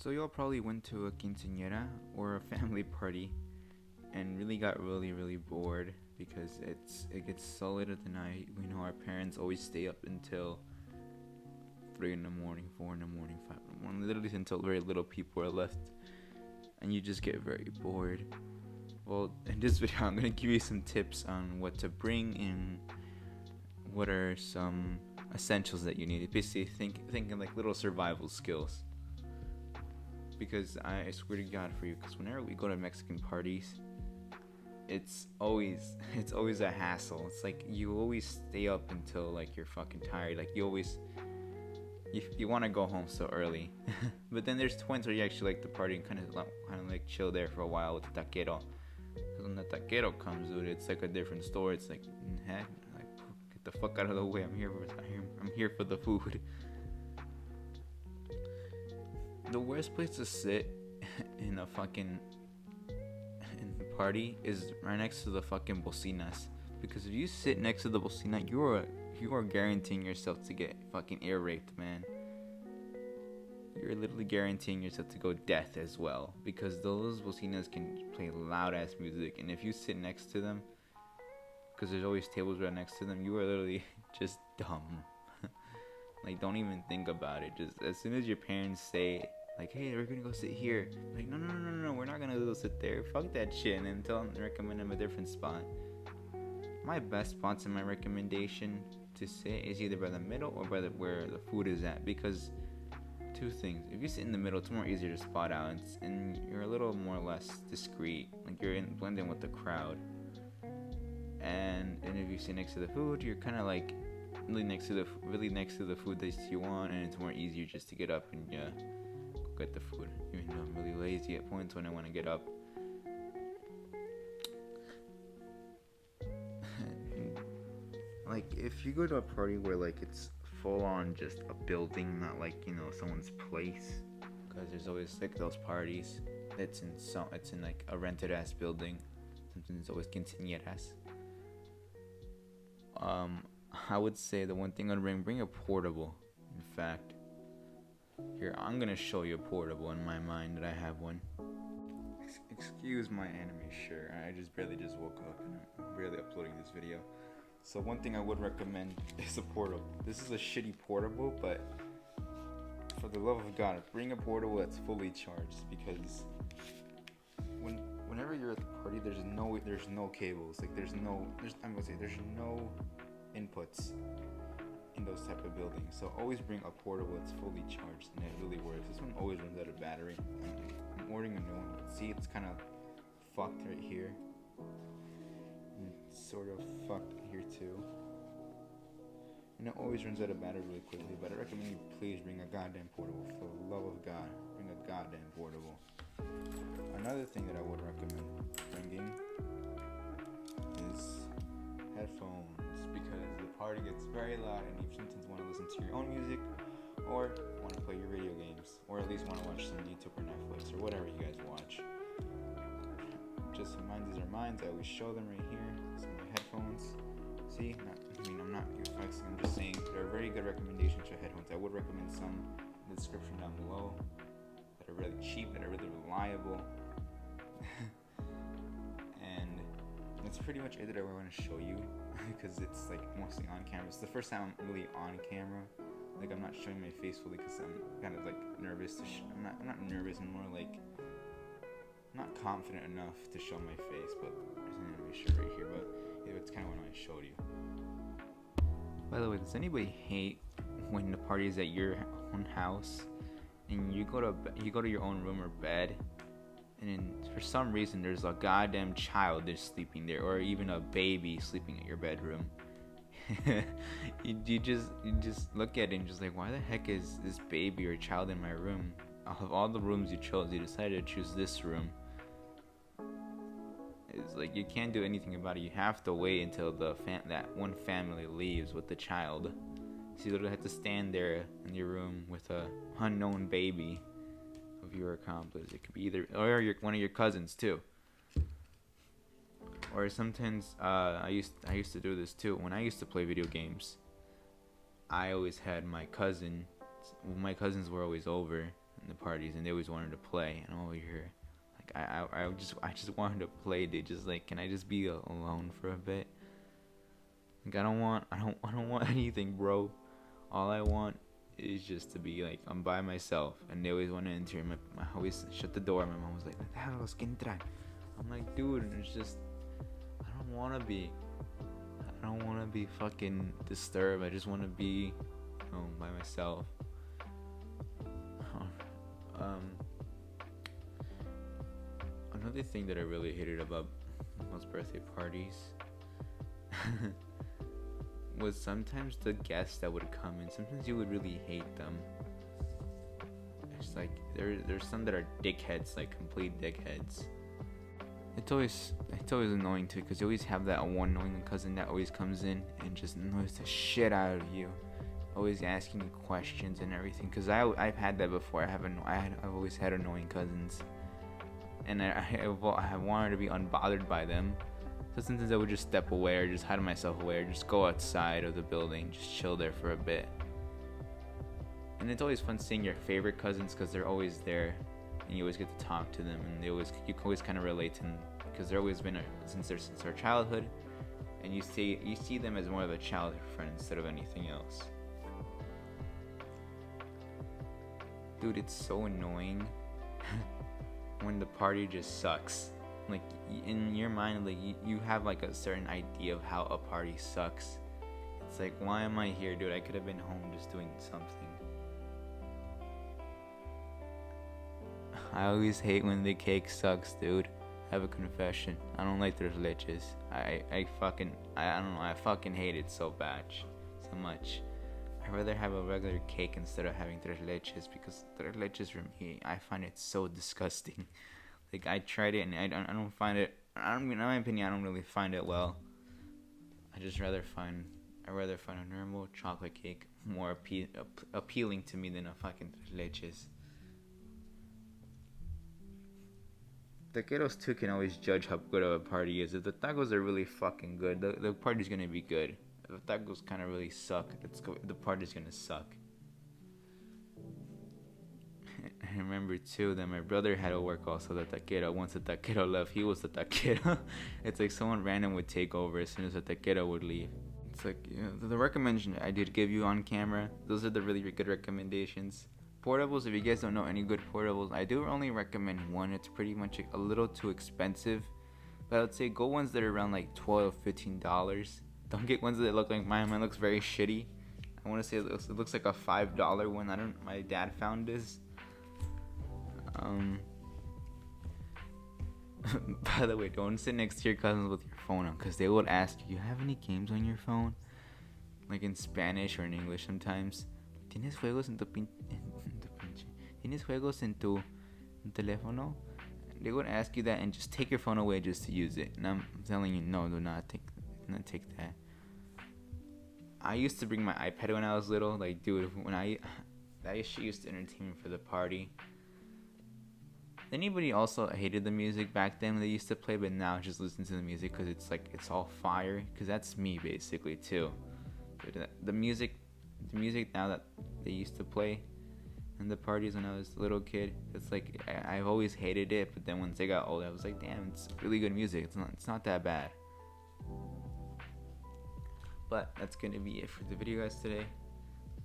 So y'all probably went to a quinceañera or a family party and really got really bored because it gets so late at the night. We know our parents always stay up until 3 in the morning, 4 in the morning, 5 in the morning, literally until very little people are left, and you just get very bored. Well, in this video, I'm gonna give you some tips on what to bring and what are some essentials that you need. Basically, thinking like little survival skills. Because I swear to God for you, because whenever we go to Mexican parties, it's always a hassle. It's like you always stay up until like you're fucking tired. Like you want to go home so early. But then there's points where you actually like the party and kind of like chill there for a while with the taquero. Because when the taquero comes, dude, it's like a different story. It's like, heck, like get the fuck out of the way. I'm here for the food. The worst place to sit in the party is right next to the fucking bocinas, because if you sit next to the bocina, you are guaranteeing yourself to get fucking ear raped, man. You're literally guaranteeing yourself to go deaf as well, because those bocinas can play loud ass music, and if you sit next to them, because there's always tables right next to them, you are literally just dumb. Like, don't even think about it. Just as soon as your parents say, like, hey, we're gonna go sit here, like, no, we're not gonna go sit there. Fuck that shit, and then recommend them a different spot. My best spots in my recommendation to sit is either by the middle or by where the food is at, because two things: if you sit in the middle, it's more easier to spot out, and you're a little more or less discreet, like you're blending with the crowd. And if you sit next to the food, you're kind of like really next to the food that you want, and it's more easier just to get up and go get the food. Even though I'm really lazy at points when I want to get up. Like, if you go to a party where like it's full on just a building, not like, someone's place, because there's always like those parties it's in like a rented ass building. Something's always quinceañeras. I would say the one thing I'd bring a portable. In fact, here, I'm gonna show you a portable in my mind that I have one. Excuse my anime shirt. I barely woke up and I'm barely uploading this video. So one thing I would recommend is a portable. This is a shitty portable, but for the love of God, bring a portable that's fully charged, because whenever you're at the party, there's no cables. Like there's no inputs in those type of buildings. So always bring a portable that's fully charged, and it really works. This one always runs out of battery. I'm ordering a new one. See, it's kind of fucked right here. And it's sort of fucked here too. And it always runs out of battery really quickly. But I recommend you please bring a goddamn portable. For the love of God, bring a goddamn portable. Another thing that I would recommend bringing is headphones, because the party gets very loud and you sometimes want to listen to your own music, or want to play your video games, or at least want to watch some YouTube or Netflix or whatever you guys watch. Just these are mine. I always show them right here. Some of my headphones. See, I'm not flexing. I'm just saying they're a very good recommendation for headphones. I would recommend some in the description down below that are really cheap, that are really reliable. And that's pretty much it that I want to show you, because it's like mostly on camera. It's the first time I'm really on camera. Like, I'm not showing my face fully because I'm kind of like nervous I'm not nervous. I'm more like not confident enough to show my face. But there's an anime shirt right here. But it's kind of what I showed you. By the way, does anybody hate when the party is at your own house and you go to your own room or bed, and then for some reason there's a goddamn child that's sleeping there, or even a baby sleeping at your bedroom? you just look at it and just like, why the heck is this baby or child in my room? Out of all the rooms you chose, you decided to choose this room. It's like you can't do anything about it. You have to wait until that one family leaves with the child. So you literally have to stand there in your room with a unknown baby of your accomplice. It could be either one of your cousins too. Or sometimes I used to do this too. When I used to play video games, I always had my cousins were always over. in the parties, and they always wanted to play, and I'm over here like I just wanted to play, dude. Just like, can I just be alone for a bit? Like, I don't want anything, bro. All I want is just to be like, I'm by myself, and they always want to enter. I always shut the door. My mom was like, "Déjalos que entran." I'm like, dude, it's just, I don't want to be. I don't want to be fucking disturbed. I just want to be home by myself. Another thing that I really hated about most birthday parties was sometimes the guests that would come in. Sometimes you would really hate them. It's like there's some that are dickheads, like complete dickheads. It's always annoying too, because you always have that one annoying cousin that always comes in and just annoys the shit out of you, always asking you questions and everything. Because I've had that before. I've always had annoying cousins, and I wanted to be unbothered by them. So sometimes I would just step away, or just hide myself away, or just go outside of the building, just chill there for a bit. And it's always fun seeing your favorite cousins, because they're always there, and you always get to talk to them, and you can always kind of relate to them, because they're always been since our childhood, and you see them as more of a childhood friend instead of anything else. Dude, it's so annoying when the party just sucks. Like, in your mind, like you have like a certain idea of how a party sucks. It's like, why am I here, dude? I could have been home just doing something. I always hate when the cake sucks, dude. I have a confession. I don't like tres leches. I don't know. I fucking hate it so much. I'd rather have a regular cake instead of having tres leches, because tres leches for me, I find it so disgusting. Like, I tried it and I don't find it. In my opinion, I don't really find it well. I'd rather find a normal chocolate cake more appealing to me than a fucking tres leches. Taqueros too can always judge how good of a party is. If the tacos are really fucking good, the party's gonna be good. If the tacos kind of really suck, the party's gonna suck. I remember too that my brother had to work also the taquero. Once the taquero left, he was the taquero. It's like someone random would take over as soon as the taquero would leave. It's like, you know, the recommendation I did give you on camera, those are the really good recommendations. Portables, if you guys don't know any good portables, I do only recommend one. It's pretty much a little too expensive, but I would say go ones that are around like $12, $15. Don't get ones that look like mine. Mine looks very shitty. I want to say it looks like a $5 one. My dad found this. By the way, don't sit next to your cousins with your phone on, because they will ask you have any games on your phone, like in Spanish or in English sometimes. ¿Tienes juegos en tu ¿Tienes juegos en tu teléfono? They would ask you that, and just take your phone away just to use it. And I'm telling you, no, do not take that. I used to bring my iPad when I was little. Like, dude, that shit used to entertain me for the party. Anybody also hated the music back then when they used to play, but now just listen to the music because it's like it's all fire. Because that's me basically too. But the music now that they used to play in the parties when I was a little kid, it's like I've always hated it. But then once I got old, I was like, damn, it's really good music. It's not that bad. But that's gonna be it for the video, guys, today.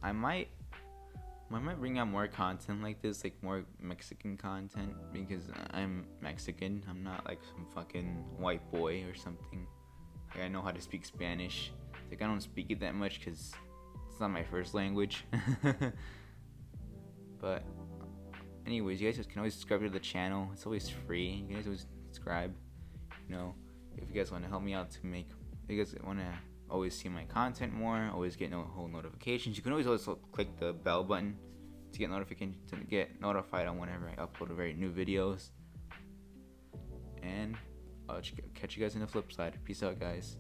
I might bring out more content like this, like more Mexican content, because I'm Mexican. I'm not like some fucking white boy or something. Like, I know how to speak Spanish. Like, I don't speak it that much because it's not my first language. But anyways, you guys can always subscribe to the channel. It's always free. You guys always subscribe. You know, if you guys want to help me out to make, if you guys want to always see my content more, always get whole notifications. You can always also click the bell button to get notified on whenever I upload very new videos. And I'll catch you guys in the flip side. Peace out, guys.